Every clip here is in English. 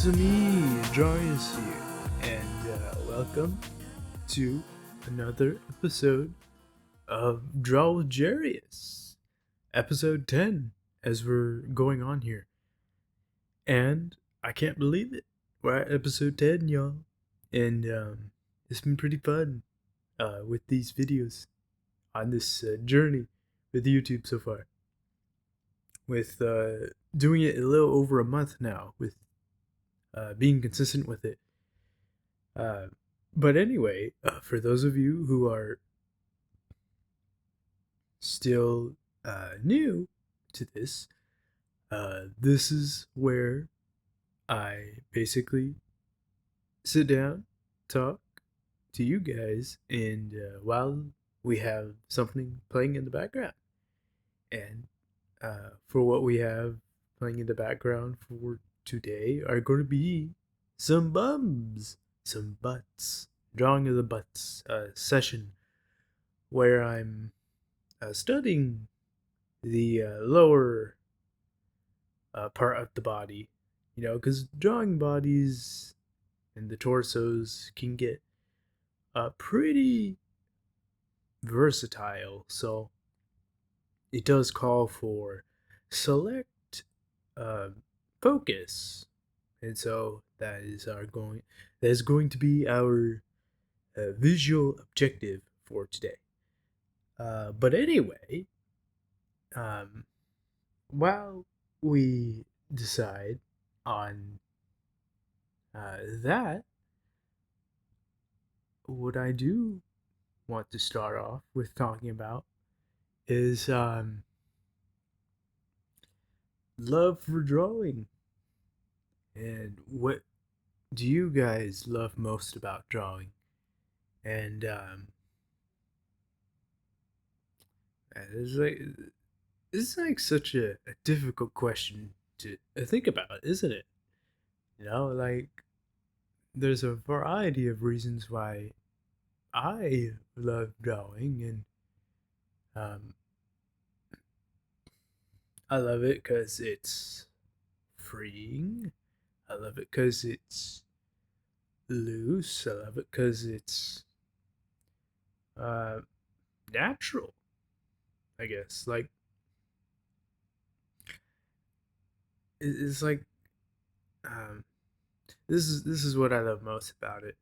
It's me, Jarius here, and welcome to another episode of Draw with Jarius, episode 10, as we're going on here. And I can't believe it. We're at episode 10, y'all. And it's been pretty fun with these videos on this journey with YouTube so far. With doing it a little over a month now, with being consistent with it. Uh, but anyway, for those of you who are still new to this, this is where I basically sit down, talk to you guys, and while we have something playing in the background. And for what we have playing in the background for today are going to be some bums, some butts, drawing of the butts session where I'm studying the lower part of the body, because drawing bodies and the torsos can get pretty versatile. So it does call for select uh, focus, and so that is going to be our visual objective for today. But anyway, um, while we decide on that, what I do want to start off with talking about is love for drawing. And what do you guys love most about drawing? And it's like it's like such a difficult question to think about, isn't it? Like there's a variety of reasons why I love drawing, and um, I love it because it's freeing. I love it because it's loose. I love it because it's uh, natural. I guess it's like um, this is what I love most about it.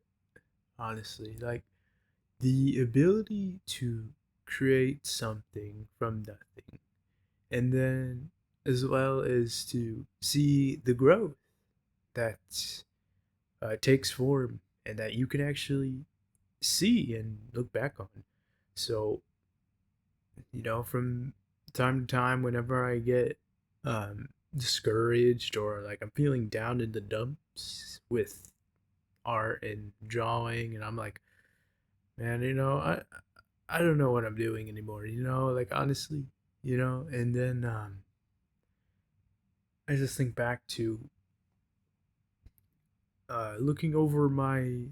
Honestly, like the ability to create something from nothing, and then as well as to see the growth that takes form and that you can actually see and look back on. So, from time to time, whenever I get discouraged or like I'm feeling down in the dumps with art and drawing, and I'm like, man, I don't know what I'm doing anymore. Like honestly, and then I just think back to looking over my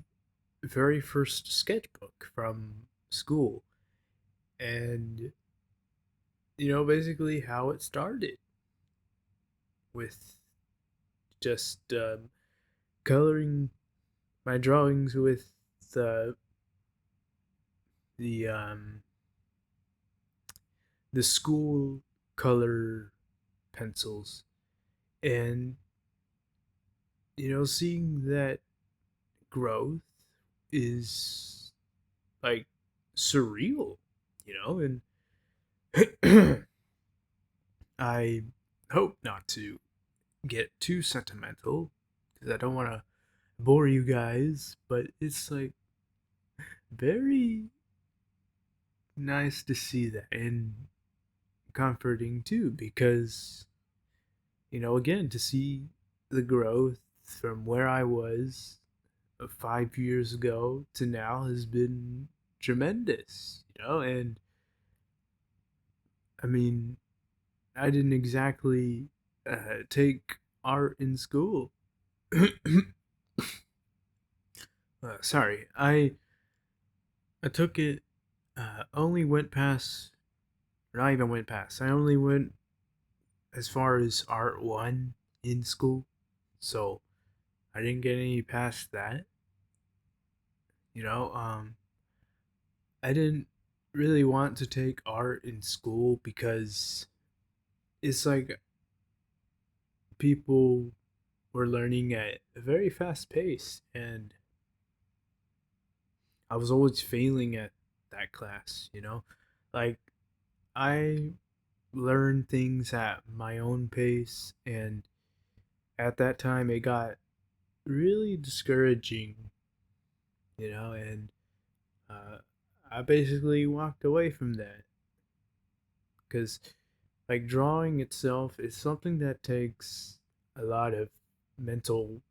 very first sketchbook from school, and basically how it started with just coloring my drawings with the the um the school color pencils, and seeing that growth is like surreal, and I hope not to get too sentimental because I don't want to bore you guys, but it's like very nice to see that and comforting too because again, to see the growth from where I was 5 years ago to now has been tremendous, and I mean, I didn't exactly take art in school. Sorry, I took it. Only went past, or not even went past. I only went as far as art one in school. So I didn't get any past that. You know, I didn't really want to take art in school because it's like people were learning at a very fast pace, and I was always failing at that class, you know? Like, I learned things at my own pace, and at that time it got really discouraging, and uh, I basically walked away from that because, like, drawing itself is something that takes a lot of mental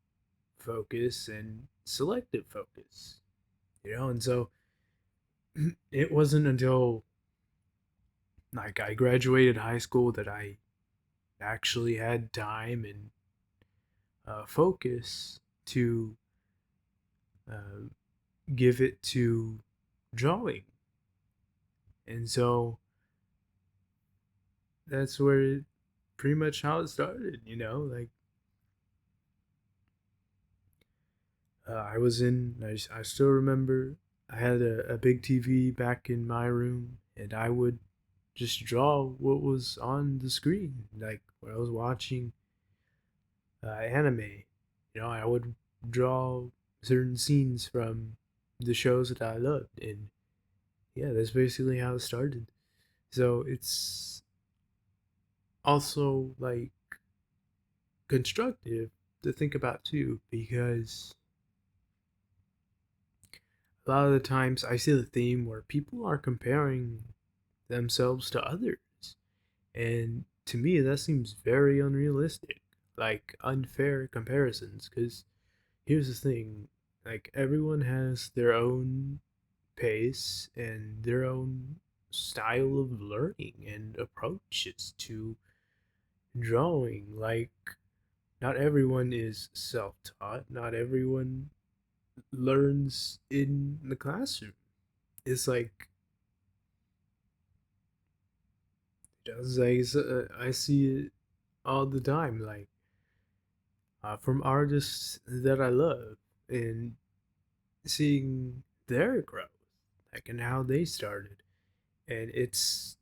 focus and selective focus, and so it wasn't until like I graduated high school that I actually had time and focus to uh, give it to drawing, and so that's where pretty much how it started. Like I was in. I still remember. I had a big TV back in my room, and I would just draw what was on the screen, like when I was watching anime. I would draw certain scenes from the shows that I loved, and yeah, that's basically how it started. So it's also like constructive to think about too, because a lot of the times I see the theme where people are comparing themselves to others, and to me that seems very unrealistic, like unfair comparisons. Because here's the thing, like everyone has their own pace and their own style of learning and approaches to drawing. Like, not everyone is self taught, not everyone learns in the classroom. It's like, I see it all the time, like from artists that I love, and seeing their growth, like, and how they started. And it's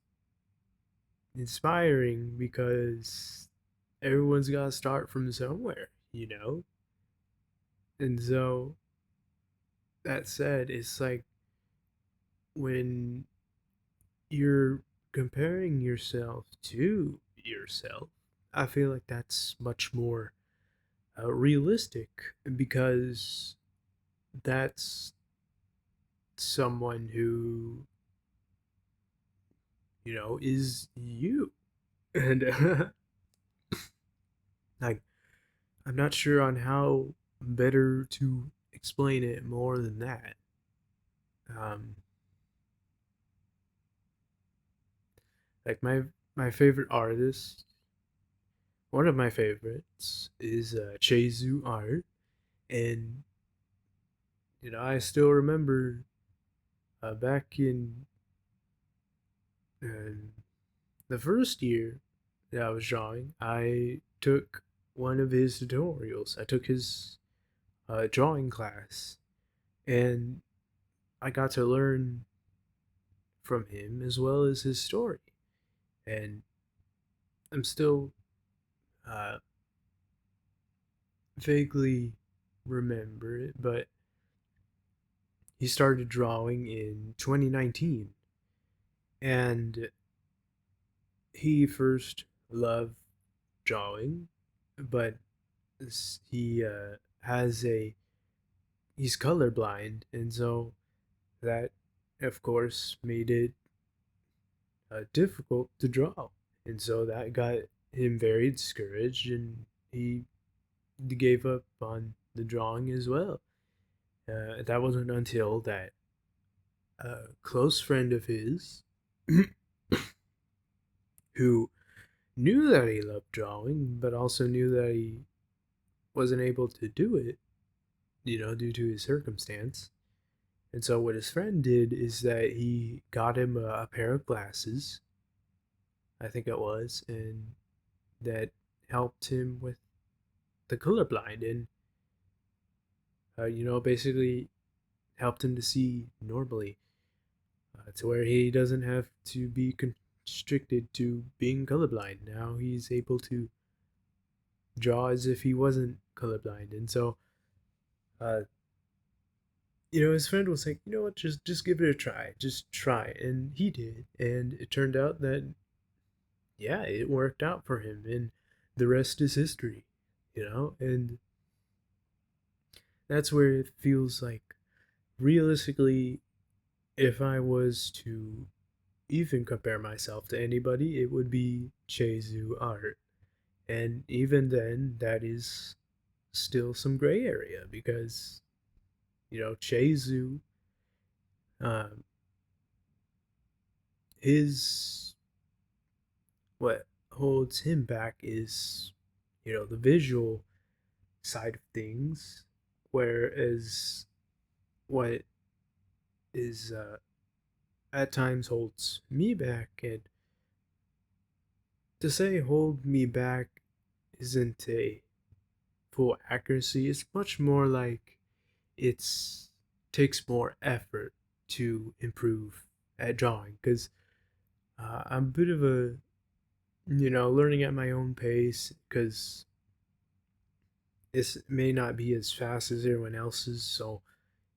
inspiring because everyone's got to start from somewhere. And so, that said, it's like when you're comparing yourself to yourself, I feel like that's much more realistic, because that's someone who, is you. And like, I'm not sure on how better to explain it more than that. Um, like my favorite artist, one of my favorites is Chezu Art, and I still remember back in uh, the first year that I was drawing, I took one of his tutorials. I took his drawing class, and I got to learn from him as well as his story. And I'm still uh, vaguely remember it, but he started drawing in 2019, and he first loved drawing, but he has a he's colorblind, and so that, of course, made it difficult to draw, and so that got him very discouraged, and he gave up on the drawing as well. That wasn't until that close friend of his, who knew that he loved drawing, but also knew that he wasn't able to do it, due to his circumstance. And so, what his friend did is that he got him a pair of glasses, I think it was, and that helped him with the colorblind. And basically helped him to see normally, to where he doesn't have to be constricted to being colorblind. Now he's able to draw as if he wasn't colorblind, and so uh, his friend was like, you know what, just give it a try, just try, and he did, and it turned out that yeah, it worked out for him, and the rest is history, and that's where it feels like realistically, if I was to even compare myself to anybody, it would be Chezu art. And even then, that is still some gray area because, Chezu, um, his, what holds him back is, the visual side of things, whereas what is at times holds me back, and to say hold me back isn't a full accuracy. It's much more like it's takes more effort to improve at drawing because I'm a bit of a learning at my own pace because this may not be as fast as everyone else's, so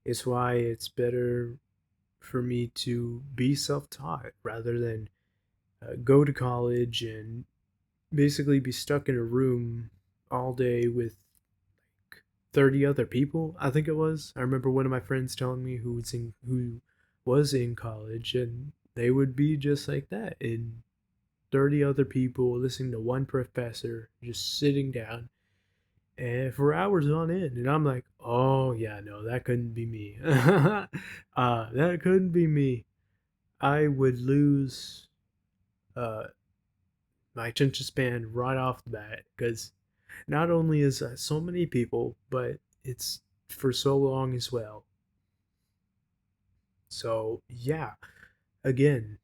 it's why it's better for me to be self-taught rather than go to college and basically be stuck in a room all day with 30 other people. I think it was. I remember one of my friends telling me who was in college, and they would be just like that, in 30 other people listening to one professor just sitting down and for hours on end. And I'm like, oh yeah, no, that couldn't be me. That couldn't be me. I would lose uh, my attention span right off the bat because not only is so many people, but it's for so long as well. So yeah, again,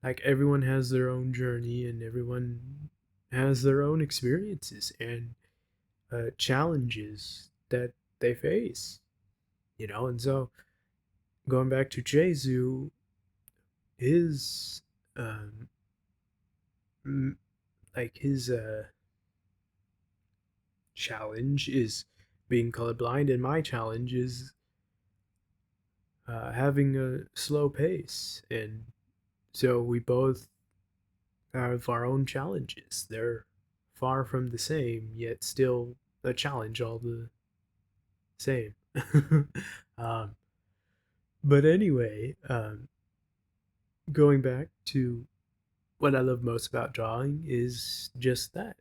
like everyone has their own journey and everyone has their own experiences and challenges that they face, and so going back to Jesu, his um, like his challenge is being colorblind, and my challenge is having a slow pace, and so we both have our own challenges. They're far from the same, yet still a challenge all the same. um, but anyway, going back to what I love most about drawing is just that,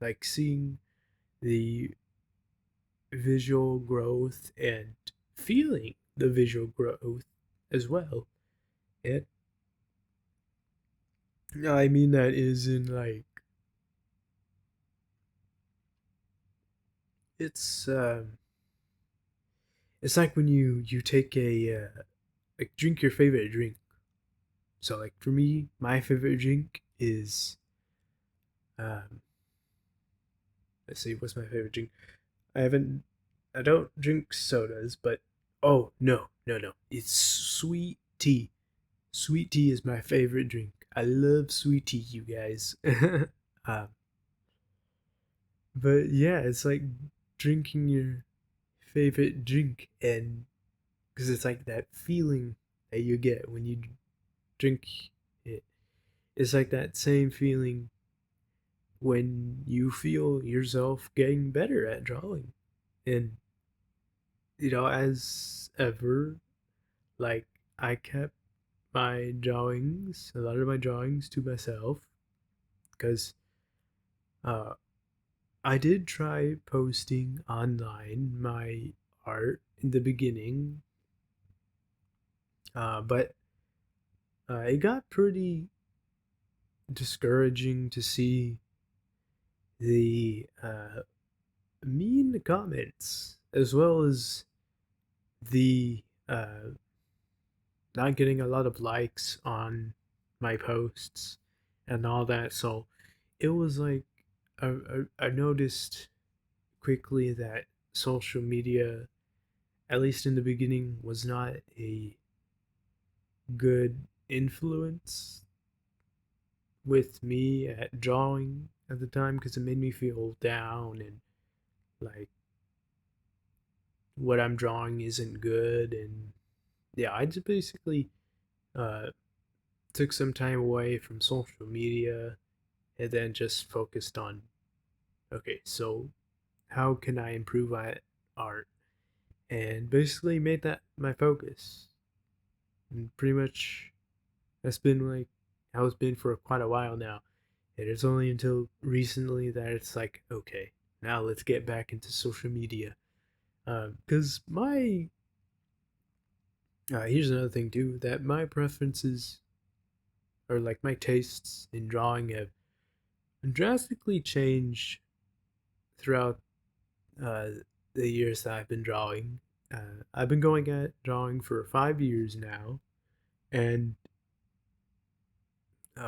like seeing the visual growth and feeling the visual growth as well. And I mean that is in like it's it's like when you take a like drink your favorite drink. So like for me, my favorite drink is um let's see, what's my favorite drink? I haven't I don't drink sodas, but oh no, no, no. It's sweet tea. Sweet tea is my favorite drink. I love sweet tea, you guys. um, but yeah, it's like drinking your favorite drink, and because it's like that feeling that you get when you drink it. It's like that same feeling when you feel yourself getting better at drawing. And, as ever, like, I kept a lot of my drawings to myself because uh, I did try posting online my art in the beginning, but it got pretty discouraging to see the mean comments as well as the not getting a lot of likes on my posts and all that. So it was like I noticed quickly that social media, at least in the beginning, was not a good influence with me at drawing at the time because it made me feel down and like what I'm drawing isn't good. And yeah, I just basically uh, took some time away from social media and then just focused on okay, so how can I improve my art? And basically made that my focus. And pretty much that's been like how it's been for quite a while now. And it's only until recently that it's like, okay, now let's get back into social media. Because my here's another thing too that my preferences or like my tastes in drawing have drastically changed throughout uh, the years that I've been drawing. I've been going at drawing for 5 years now, and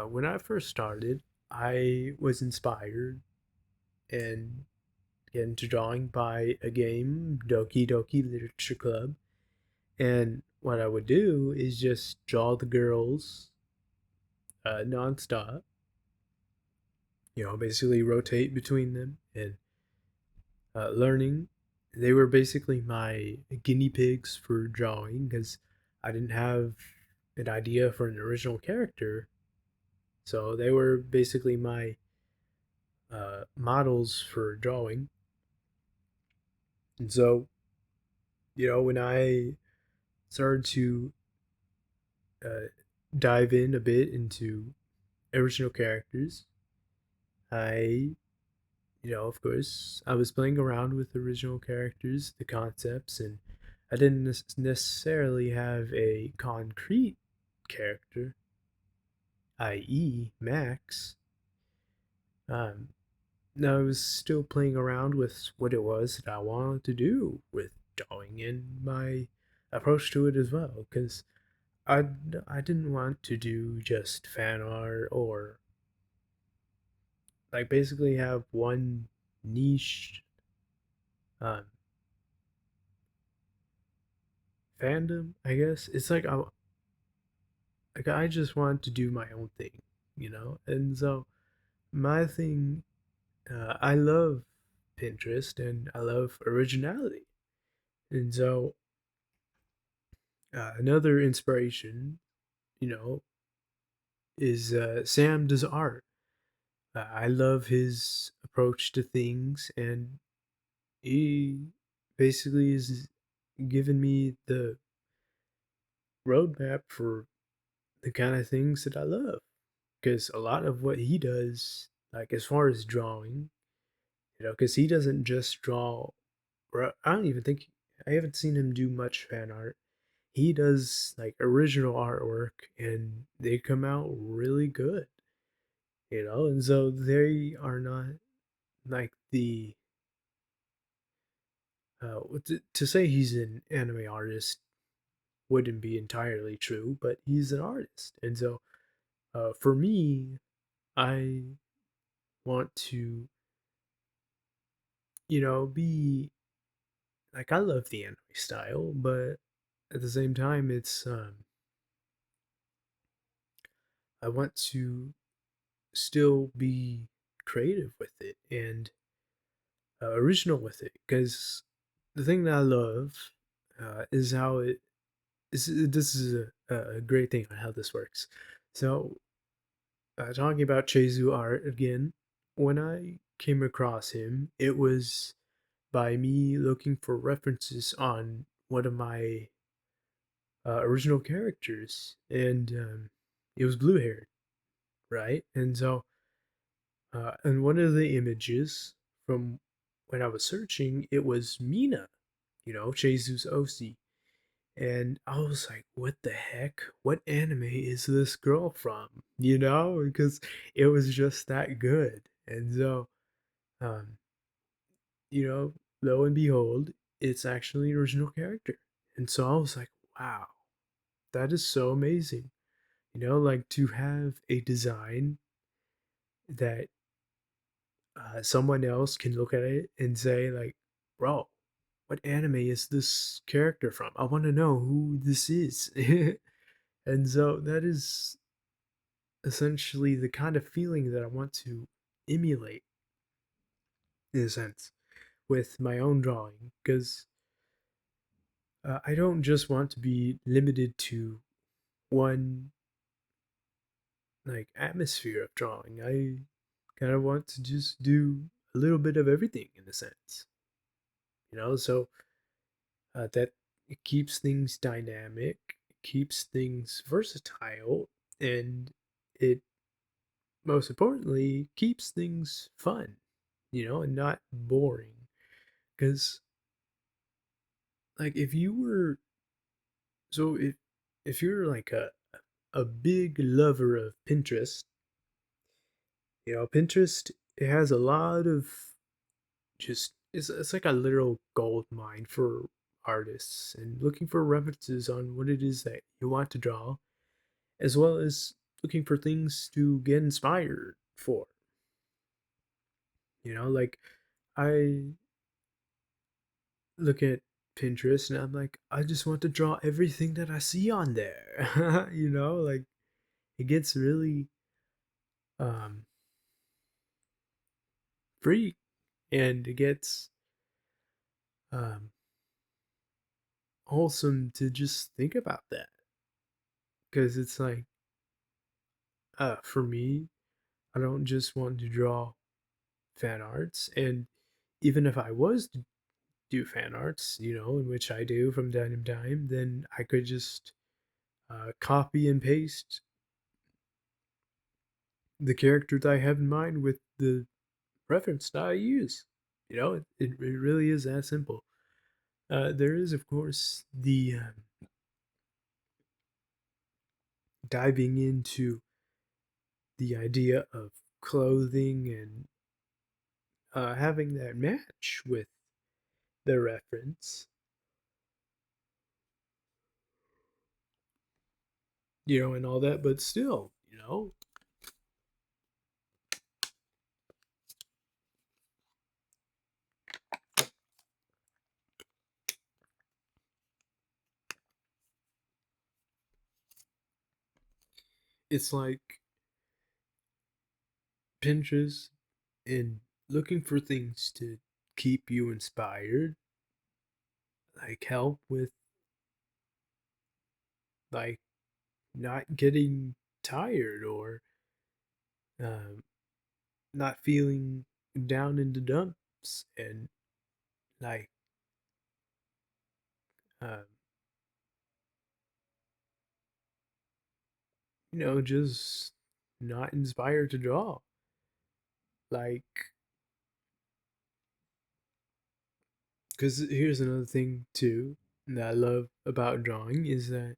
when I first started, I was inspired and get into drawing by a game, Doki Doki Literature Club. And what I would do is just draw the girls nonstop, basically rotate between them and learning. They were basically my guinea pigs for drawing because I didn't have an idea for an original character. So they were basically my models for drawing. And so, when I started to uh, dive in a bit into original characters, I, of course, I was playing around with original characters, the concepts, and I didn't necessarily have a concrete character, i.e., Max. Um, I was still playing around with what it was that I wanted to do with drawing and my approach to it as well, because I, I didn't want to do just fan art or like basically have one niche um, fandom. I guess it's like I just want to do my own thing, and so my thing, I love Pinterest and I love originality, and so another inspiration, you know, is Sam does art. I love his approach to things, and he basically is giving me the roadmap for the kind of things that I love. Because a lot of what he does, like as far as drawing, because he doesn't just draw, or I don't even think, I haven't seen him do much fan art. He does like original artwork and they come out really good, and so they are not like the, to say he's an anime artist wouldn't be entirely true, but he's an artist. And so for me, I want to, be like, I love the anime style, but at the same time, I want to still be creative with it and original with it because the thing that I love is how it is. This is a great thing on how this works. So, talking about Chezu art again, when I came across him, it was by me looking for references on one of my original characters, and it was blue haired, right? And so, and one of the images from when I was searching, it was Mina, Chezu's OC. And I was like, what the heck? What anime is this girl from? Because it was just that good. And so, um, you know, lo and behold, it's actually an original character. And so I was like, wow, that is so amazing. Like to have a design that someone else can look at it and say, like, bro, what anime is this character from? I want to know who this is. And so that is essentially the kind of feeling that I want to emulate in a sense with my own drawing because I don't just want to be limited to one like atmosphere of drawing. I kind of want to just do a little bit of everything in a sense, so that it keeps things dynamic, it keeps things versatile, and it most importantly keeps things fun, and not boring. Because like if you were so if you're like a big lover of Pinterest, Pinterest, it has a lot of just it's like a literal gold mine for artists and looking for references on what it is that you want to draw, as well as looking for things to get inspired for. Like I look at Pinterest and I'm like, I just want to draw everything that I see on there. Like it gets really um free, and it gets um wholesome to just think about that, because it's like for me, I don't just want to draw fan arts. And even if I was to do fan arts, in which I do from time to time, then I could just copy and paste the characters I have in mind with the reference that I use. It really is that simple. There is, of course, the diving into the idea of clothing and having that match with the reference, and all that. But still, it's like Pinterest and looking for things to keep you inspired, like help with like not getting tired or um, not feeling down in the dumps, and like um, just not inspired to draw. Like, because here's another thing too that I love about drawing is that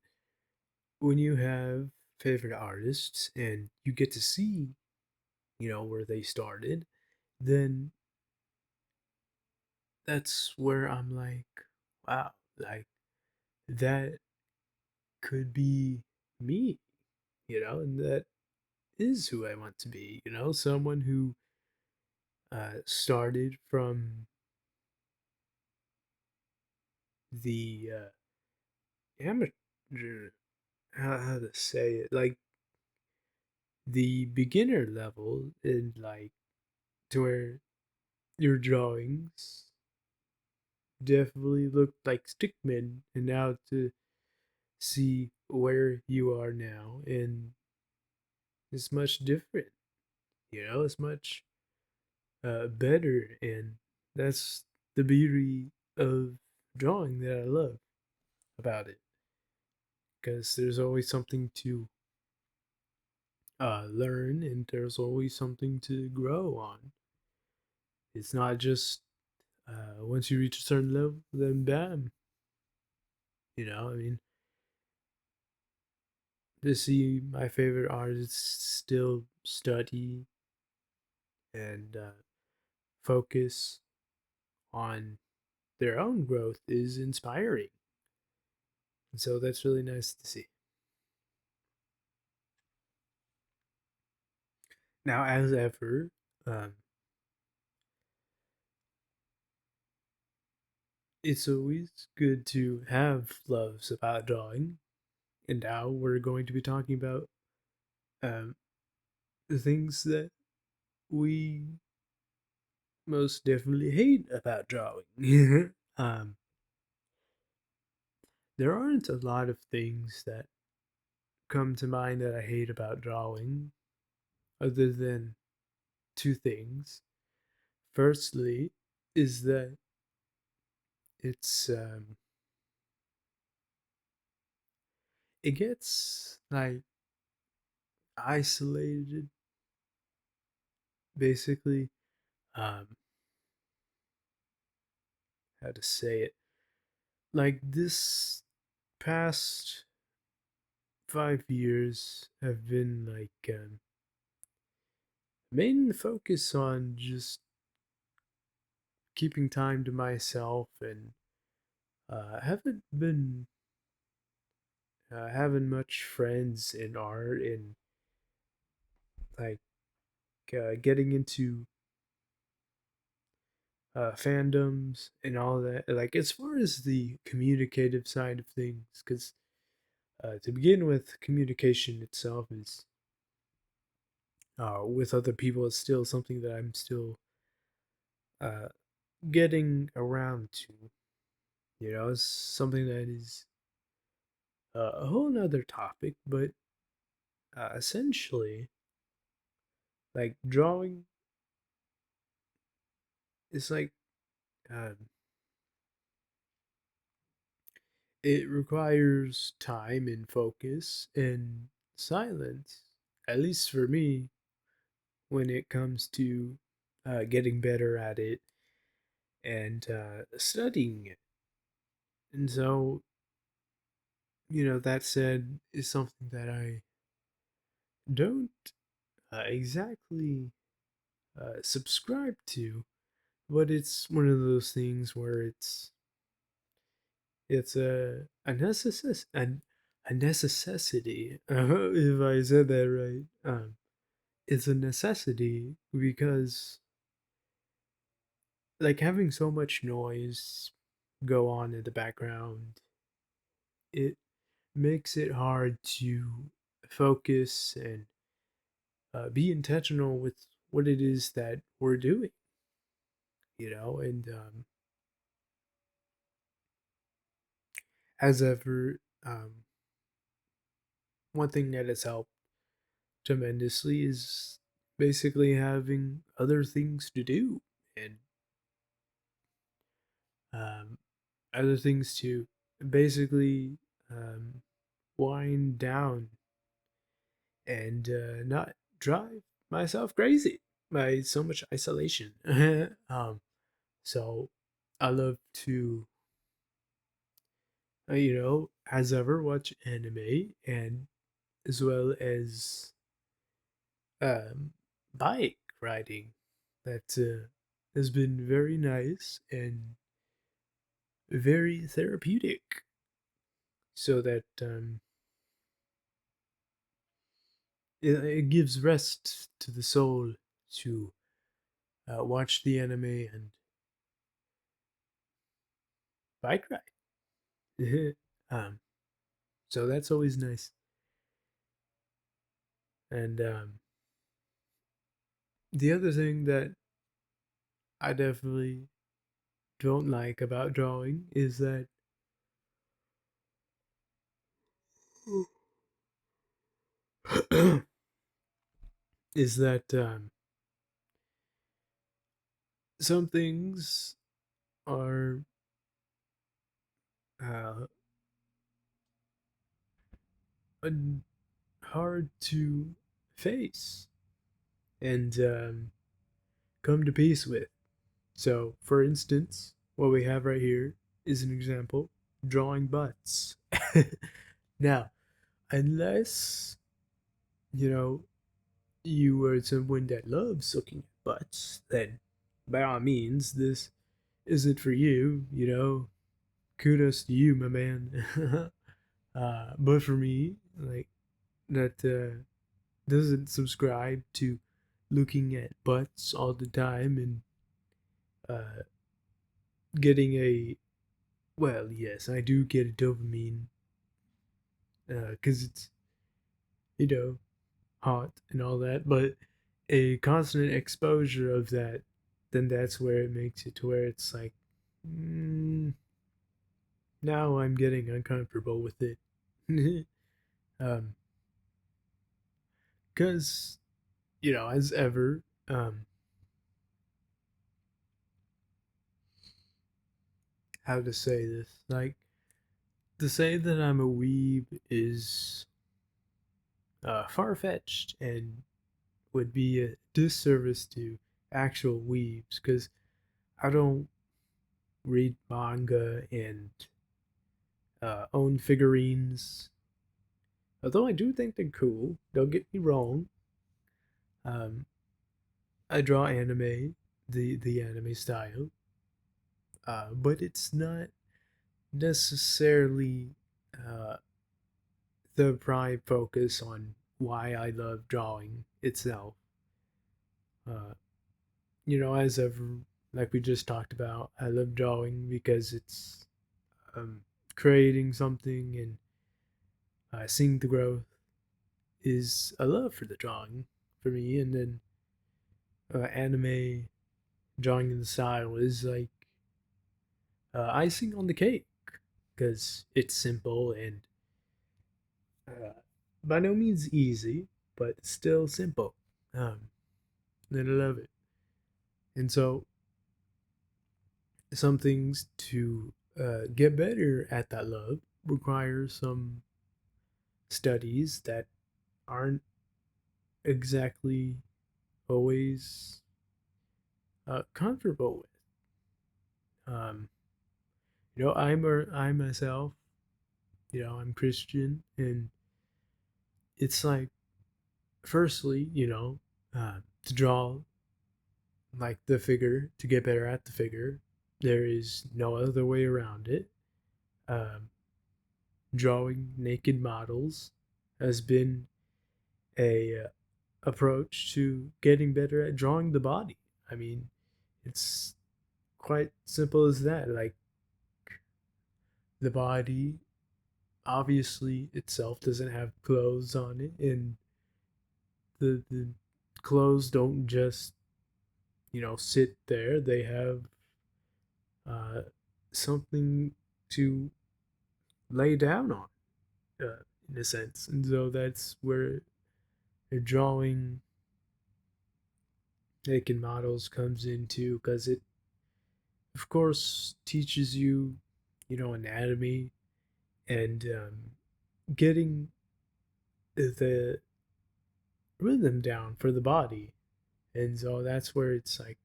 when you have favorite artists and you get to see, where they started, then that's where I'm like, wow, like that could be me, and that is who I want to be, someone who started from the amateur, how to say it, like the beginner level, and like to where your drawings definitely look like stickmen, and now to see where you are now, and it's much different, it's much better, and that's the beauty of drawing that I love about it, because there's always something to learn, and there's always something to grow on. It's not just once you reach a certain level, then bam. I mean, to see my favorite artists still study and focus on their own growth is inspiring. And so that's really nice to see. Now, as ever, um, it's always good to have loves about drawing, and now we're going to be talking about um, the things that we most definitely hate about drawing. um, there aren't a lot of things that come to mind that I hate about drawing, other than two things. Firstly, is that it's it gets like isolated, basically. Um, how to say it? Like this past 5 years have been like main focus on just keeping time to myself, and haven't been having much friends in art, and like getting into fandoms and all that. Like as far as the communicative side of things, because to begin with, communication itself is with other people is still something that I'm still uh, getting around to. You know, it's something that is a whole nother topic, but essentially, like drawing is like um, it requires time and focus and silence, at least for me, when it comes to getting better at it and studying it. And so, that said, is something that I don't exactly subscribe to, but it's one of those things where it's a necessity. If I said that right, it's a necessity because like having so much noise go on in the background, it makes it hard to focus and be intentional with what it is that we're doing, and as ever, one thing that has helped tremendously is basically having other things to do, and um, other things to basically um, wind down and not drive myself crazy by so much isolation. So I love to, as ever, watch anime, and as well as um, bike riding. That has been very nice and very therapeutic. So that it gives rest to the soul to watch the anime and bike ride. um, so that's always nice. And the other thing that I definitely don't like about drawing is that is that some things are uh, hard to face and come to peace with. So, for instance, what we have right here is an example drawing butts. Now, unless, you know, you were someone that loves looking at butts, then by all means, this isn't for you, Kudos to you, my man. But for me, like, that doesn't subscribe to looking at butts all the time and uh, getting a well, yes, I do get a dopamine because it's, you know, hot and all that, but a constant exposure of that, then that's where it makes it to where it's like, mm, now I'm getting uncomfortable with it. um, because, as ever, how to say this? Like, to say that I'm a weeb is far fetched and would be a disservice to actual weebs because I don't read manga and own figurines. Although I do think they're cool, don't get me wrong. Um, I draw anime, the anime style, but it's not necessarily uh, the prime focus on why I love drawing itself. Uh, as ever, like we just talked about, I love drawing because it's um, creating something and seeing the growth is a love for the drawing for me. And then anime drawing in the style is like icing on the cake because it's simple and uh, by no means easy, but still simple. Um, and I love it. And so, some things to get better at that love require some studies that aren't exactly always comfortable with. I myself, I'm Christian, and it's like, firstly, to draw like the figure to get better at the figure. There is no other way around it. Um, Drawing naked models has been a approach to getting better at drawing the body. I mean, it's quite simple as that. Like the body, obviously itself doesn't have clothes on it, and the clothes don't just sit there. They have uh, something to lay down on, in a sense, and so that's where the drawing naked models comes into because it of course teaches you anatomy and getting the rhythm down for the body. And so that's where it's like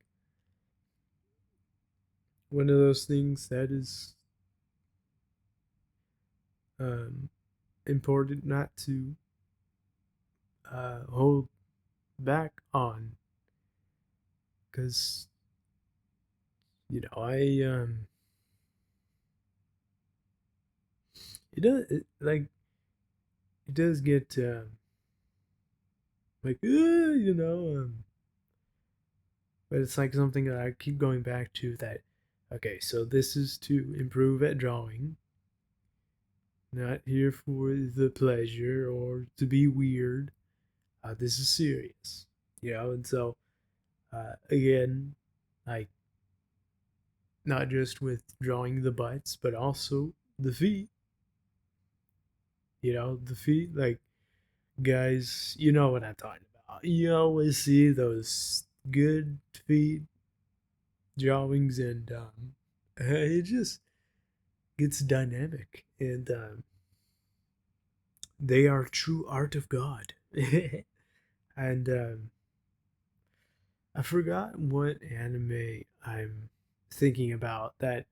one of those things that is um, important not to hold back on because I it does get like but it's like something that I keep going back to that okay, so this is to improve at drawing, not here for the pleasure or to be weird. This is serious, and so again, like not just with drawing the butts, but also the feet. The feet, like guys, you know what I'm talking about. You always see those good feet drawings, and it just gets dynamic, and they are true art of God. And I forgot what anime I'm thinking about that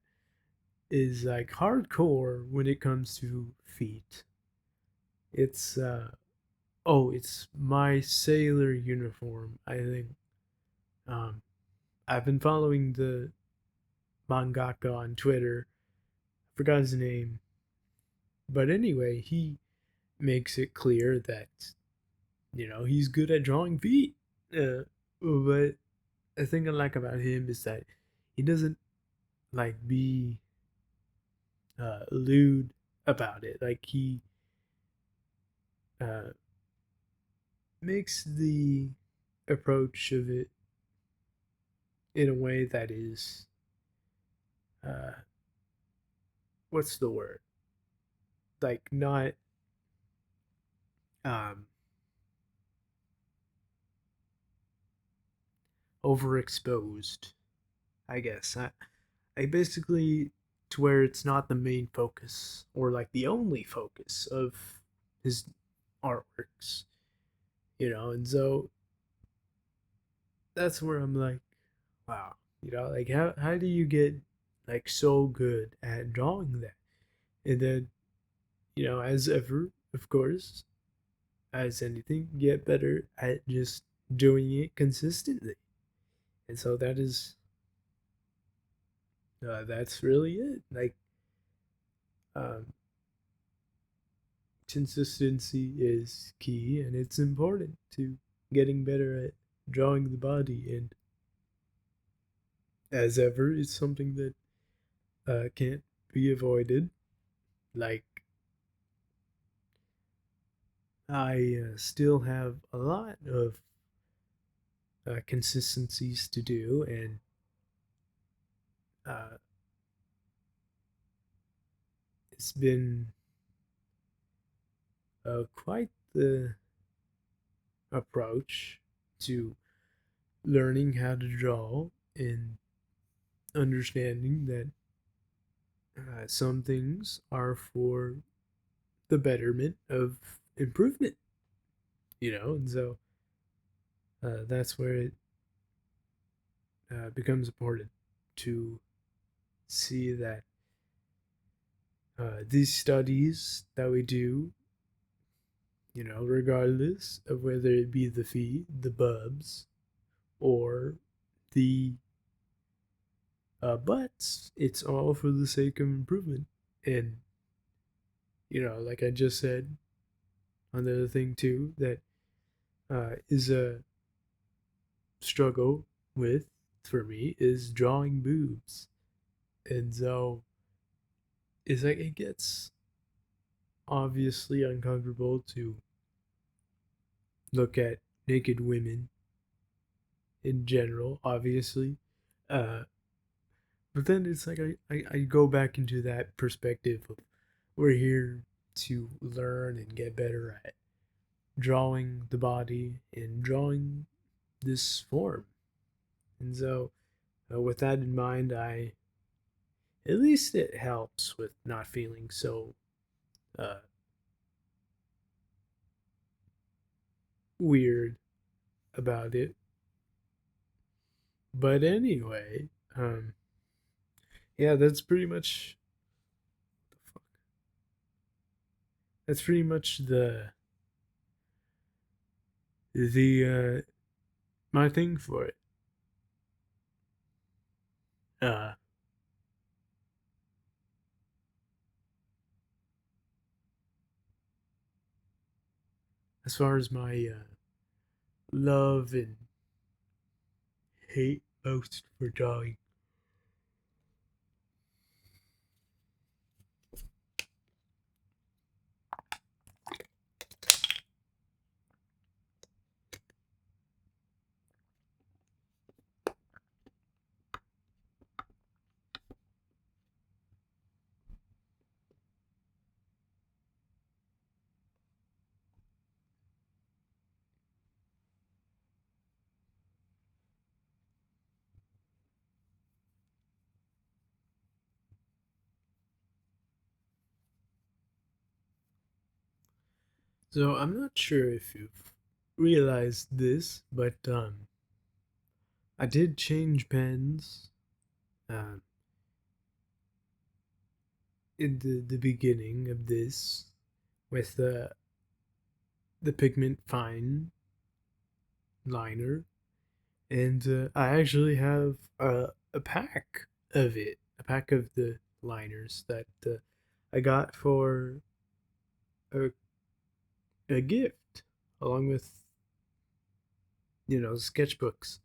is like hardcore when it comes to feet. It's it's My Sailor Uniform. I think um I've been following the mangaka on Twitter. I forgot his name, but anyway, he makes it clear that he's good at drawing feet. But the thing I like about him is that he doesn't like be lewd about it. Like he uh, makes the approach of it in a way that is uh, what's the word? Like not um, overexposed. I guess I basically to where it's not the main focus or like the only focus of his artworks, and so that's where I'm like, wow, like how do you get like so good at drawing that? And then, as ever, of course, as anything, get better at just doing it consistently. And so that's really it. Like, um, consistency is key, and it's important to getting better at drawing the body. And as ever, it's something that can't be avoided. Like, I still have a lot of consistencies to do, and uh, it's been quite the approach to learning how to draw and understanding that some things are for the betterment of improvement, and so that's where it becomes important to see that these studies that we do, regardless of whether it be the fee, the bubs, or the butts, it's all for the sake of improvement. And, like I just said, another thing too that is a struggle with for me is drawing boobs. And so it's like it gets obviously uncomfortable to look at naked women in general, obviously. Uh, but then it's like I go back into that perspective of we're here to learn and get better at drawing the body and drawing this form. And so, with that in mind, at least it helps with not feeling so uh, weird about it. But anyway, yeah, that's pretty much the my thing for it. Uh, as far as my love and hate most for drawing. So I'm not sure if you've realized this, but I did change pens um, in the beginning of this with the pigment fine liner, and I actually have a pack of it, a pack of the liners that I got for a, a gift, along with sketchbooks,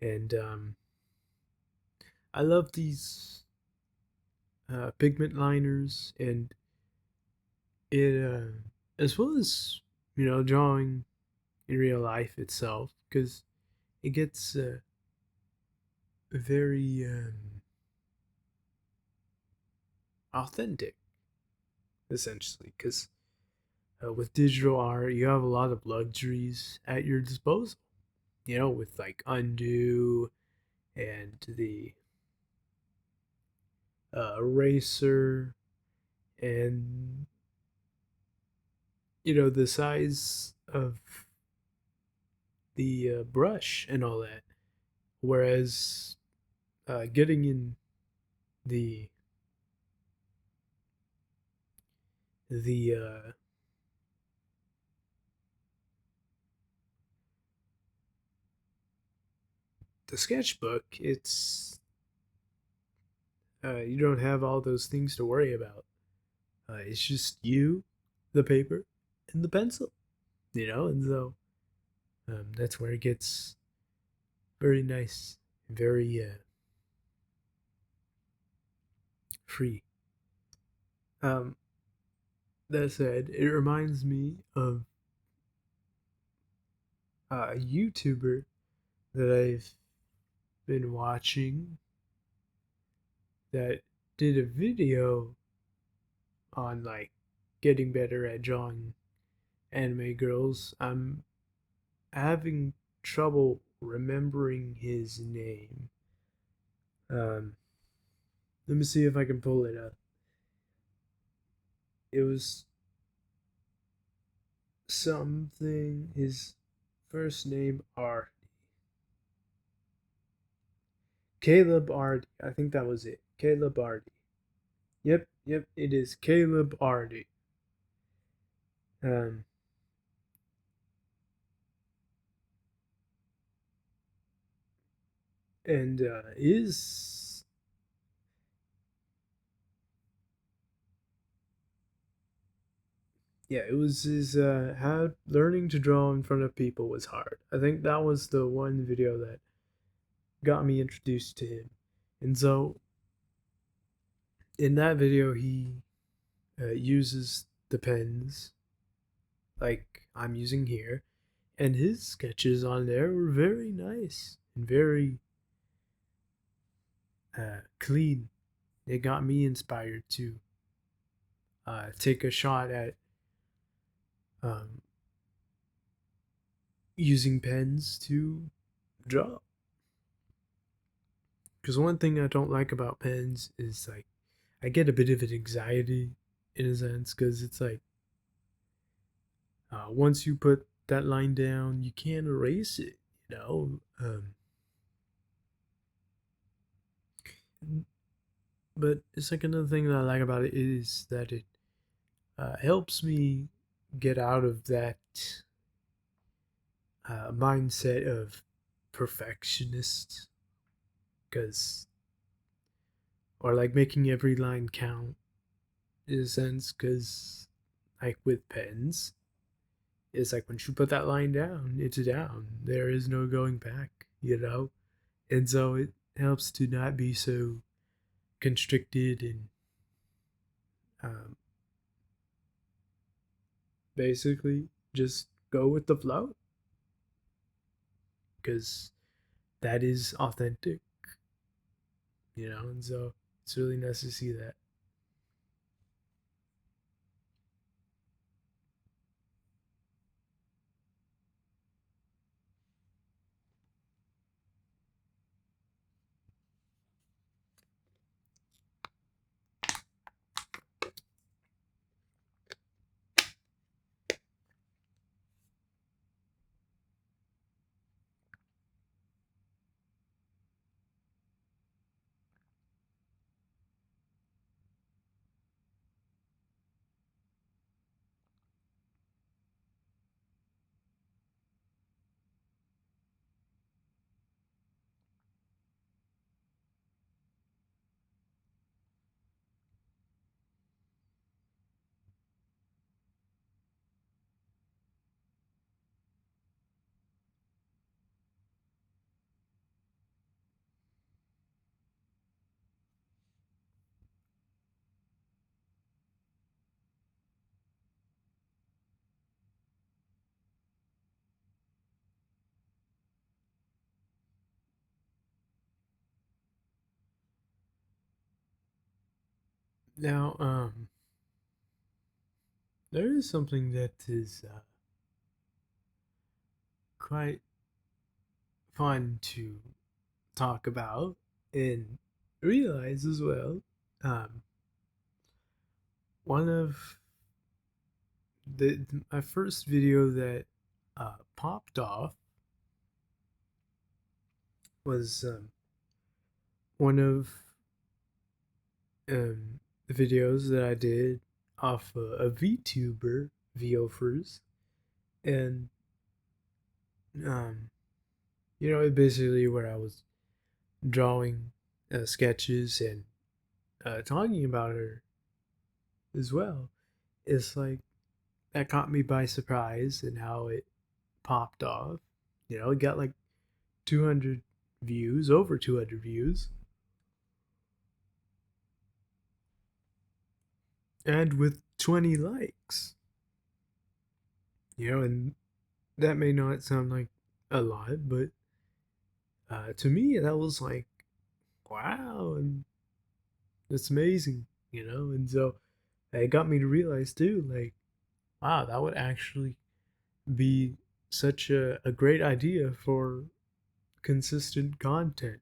and I love these pigment liners, and it as well as drawing in real life itself, because it gets very authentic essentially, because with digital art you have a lot of luxuries at your disposal, with like undo and the eraser, and the size of the brush and all that. Whereas getting in the the uh, the sketchbook, you don't have all those things to worry about. It's just you, the paper, and the pencil. And so that's where it gets very nice, very free. Um, that said, it reminds me of a YouTuber that I've been watching that did a video on like getting better at drawing anime girls. I'm having trouble remembering his name. Um, Let me see if I can pull it up. It was something. His first name R. Caleb Ardy. I think that was it. Caleb Ardy. Yep, yep, it is Caleb Ardy. Um, and is yeah, it was his how learning to draw in front of people was hard. I think that was the one video that got me introduced to him. And so in that video, he uses the pens like I'm using here, and his sketches on there were very nice and very clean. It got me inspired to take a shot at um, using pens to draw. Because one thing I don't like about pens is like I get a bit of an anxiety in a sense, because it's like once you put that line down, you can't erase it. But it's like another thing that I like about it is that it helps me get out of that mindset of perfectionist, because or like making every line count in a sense, because like with pens, it's like once you put that line down, it's down. There is no going back. And so it helps to not be so constricted and um, basically just go with the flow, because that is authentic. And so it's really nice to see that. Now, there is something that is quite fun to talk about and realize as well. Um, one of my first video that popped off was one of the videos that I did off a VTuber VOFers, and um, basically where I was drawing sketches and talking about her as well. It's like that caught me by surprise and how it popped off. It got like 200 views, over 200 views, and with 20 likes. And that may not sound like a lot, but to me, that was like, wow, and it's amazing, and so it got me to realize too, like, wow, that would actually be such a great idea for consistent content,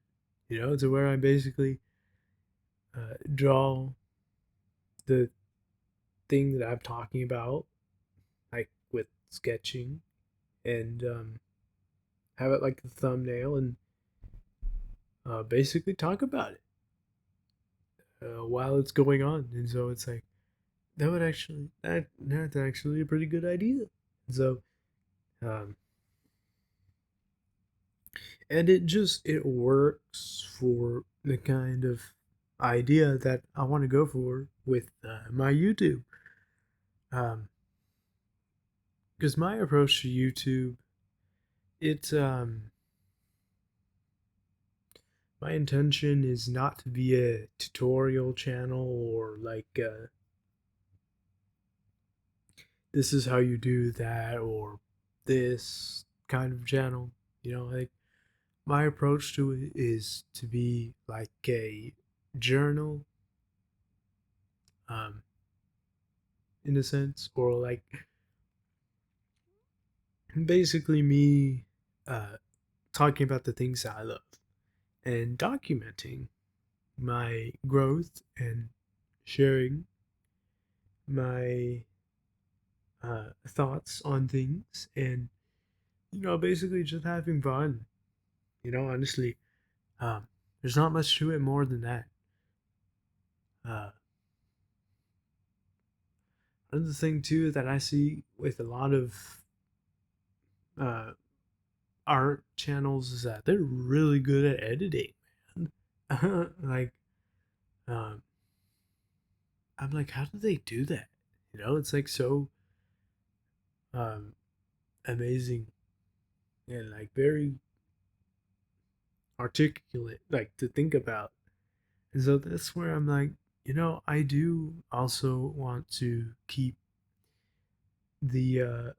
to where I basically draw the thing that I'm talking about, like with sketching, and have it like the thumbnail and basically talk about it while it's going on. And so it's like, that's actually a pretty good idea. So, um, and it works for the kind of idea that I want to go for with my YouTube. Because my approach to YouTube, it's my intention is not to be a tutorial channel or like this is how you do that or this kind of channel. Like my approach to it is to be like a journal, um, in a sense, or like basically me uh, talking about the things I love and documenting my growth and sharing my thoughts on things and basically just having fun. Honestly, um, there's not much to it more than that. uh, Another thing too that I see with a lot of uh, art channels is that they're really good at editing, man. Like, um, I'm like, how do they do that? It's like so um, amazing and like very articulate, like to think about. And so that's where I'm like, I do also want to keep the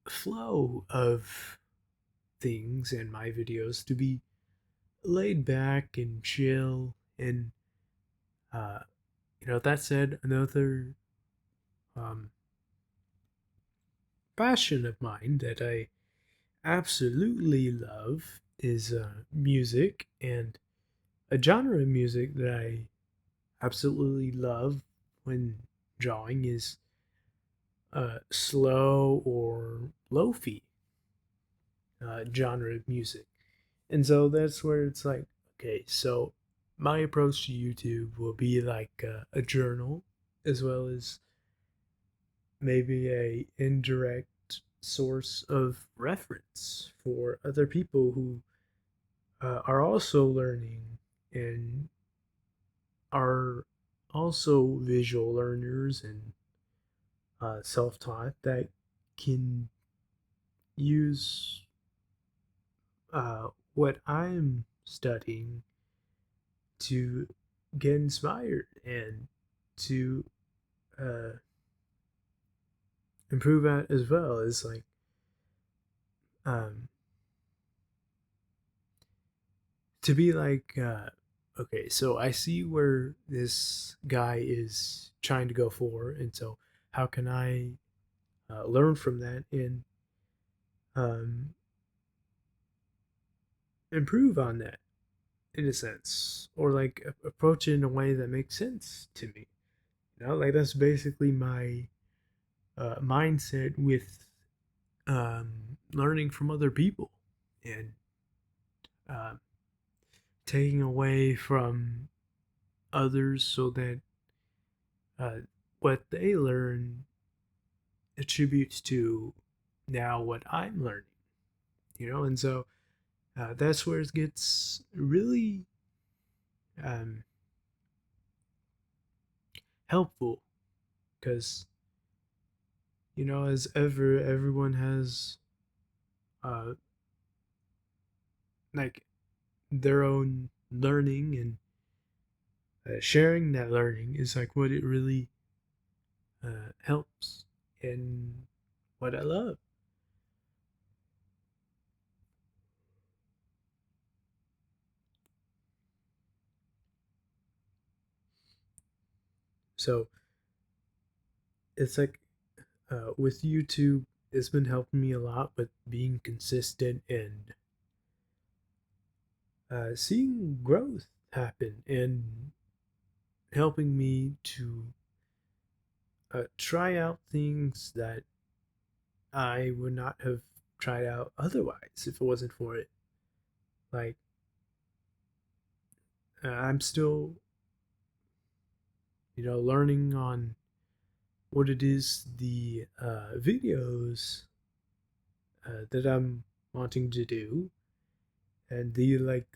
flow of things in my videos to be laid back and chill. And, uh, that said, another um, passion of mine that I absolutely love is music, and a genre of music that I absolutely love when drawing is slow or lo-fi genre of music. And so that's where it's like, okay, so my approach to YouTube will be like a journal, as well as maybe a indirect source of reference for other people who are also learning and are also visual learners and self-taught that can use what I'm studying to get inspired and to uh, improve at as well as like um, to be like okay, so I see where this guy is trying to go for, and so how can I learn from that and um, improve on that in a sense, or like approach it in a way that makes sense to me. Like that's basically my mindset with learning from other people and uh, taking away from others so that uh, what they learn attributes to now what I'm learning, and so that's where it gets really um, helpful because as ever everyone has uh, like their own learning and sharing that learning is like what it really helps and what I love. So it's like with YouTube, it's been helping me a lot with being consistent and seeing growth happen and helping me to try out things that I would not have tried out otherwise if it wasn't for it. Like, I'm still, learning on what it is the videos that I'm wanting to do and the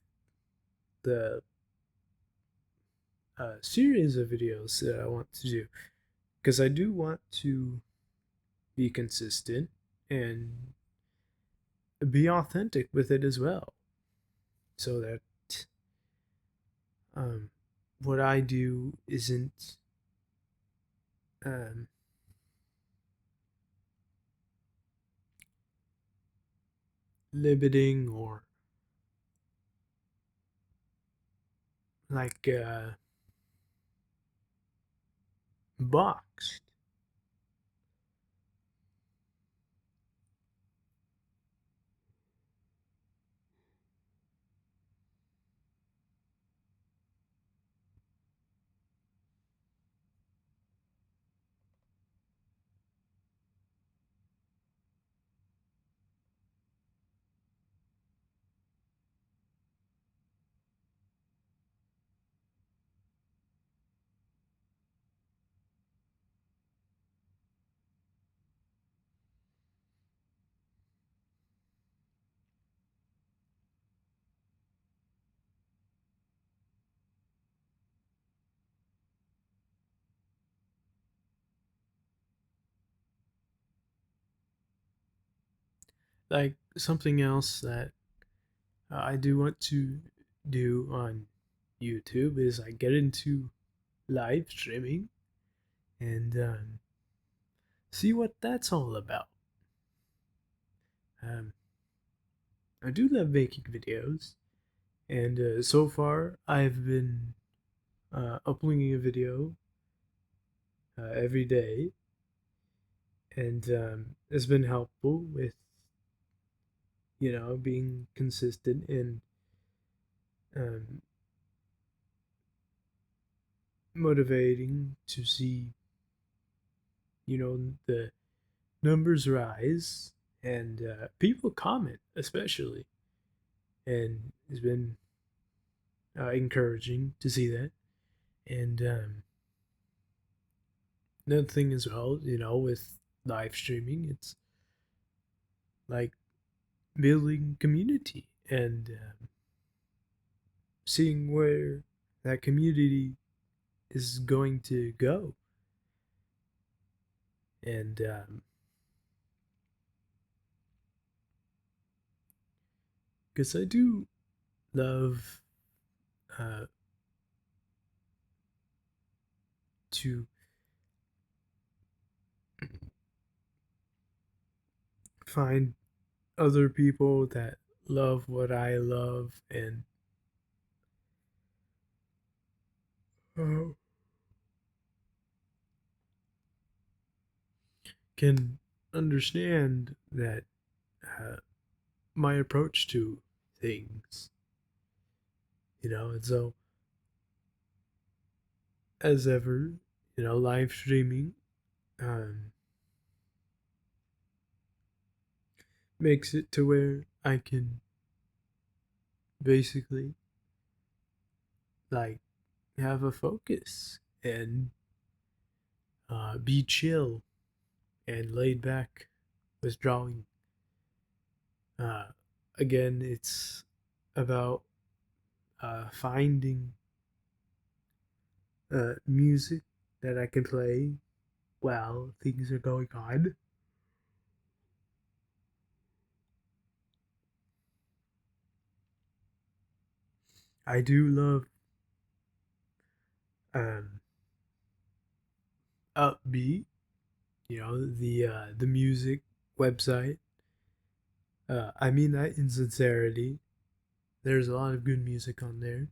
series of videos that I want to do because I do want to be consistent and be authentic with it as well, so that um, what I do isn't um, limiting or like boxed. Like something else that I do want to do on YouTube is I get into live streaming and see what that's all about. Um, I do love making videos, and so far I've been uploading a video every day, and it's been helpful with being consistent and um, motivating to see the numbers rise and people comment especially, and it's been encouraging to see that. And another thing as well, with live streaming, it's like building community and seeing where that community is going to go. And because I do love uh, to find other people that love what I love and uh, can understand that uh, my approach to things, and so as ever, live streaming um, makes it to where I can basically like have a focus and be chill and laid back with drawing. Uh, Again, it's about finding music that I can play while things are going on. I do love um, upbeat, the music website. I mean that in sincerity. There's a lot of good music on there.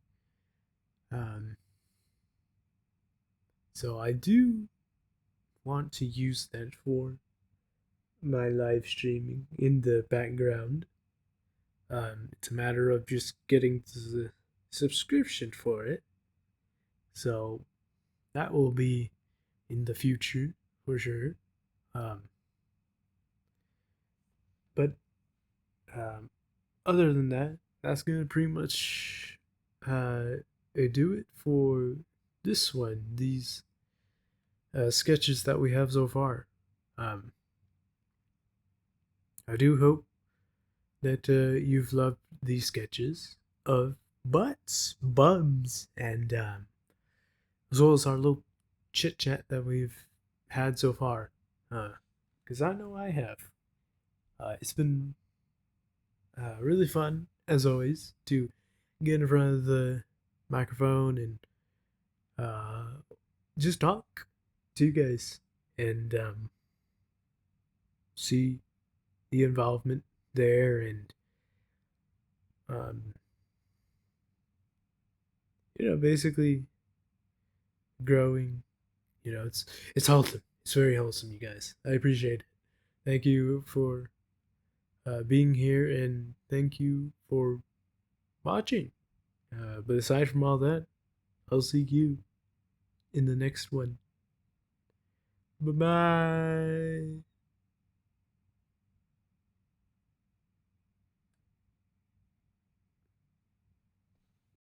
Um, so I do want to use that for my live streaming in the background. It's a matter of just getting the subscription for it. So that will be in the future for sure. Um, but other than that, that's gonna pretty much do it for this one. These sketches that we have so far. Um, I do hope that you've loved these sketches of butts, bums, and as well as our little chit chat that we've had so far. Because I know I have. It's been really fun, as always, to get in front of the microphone and uh, just talk to you guys and see the involvement there and um, basically growing. It's wholesome. It's very wholesome, you guys. I appreciate it. Thank you for being here and thank you for watching. But aside from all that, I'll see you in the next one. Bye bye.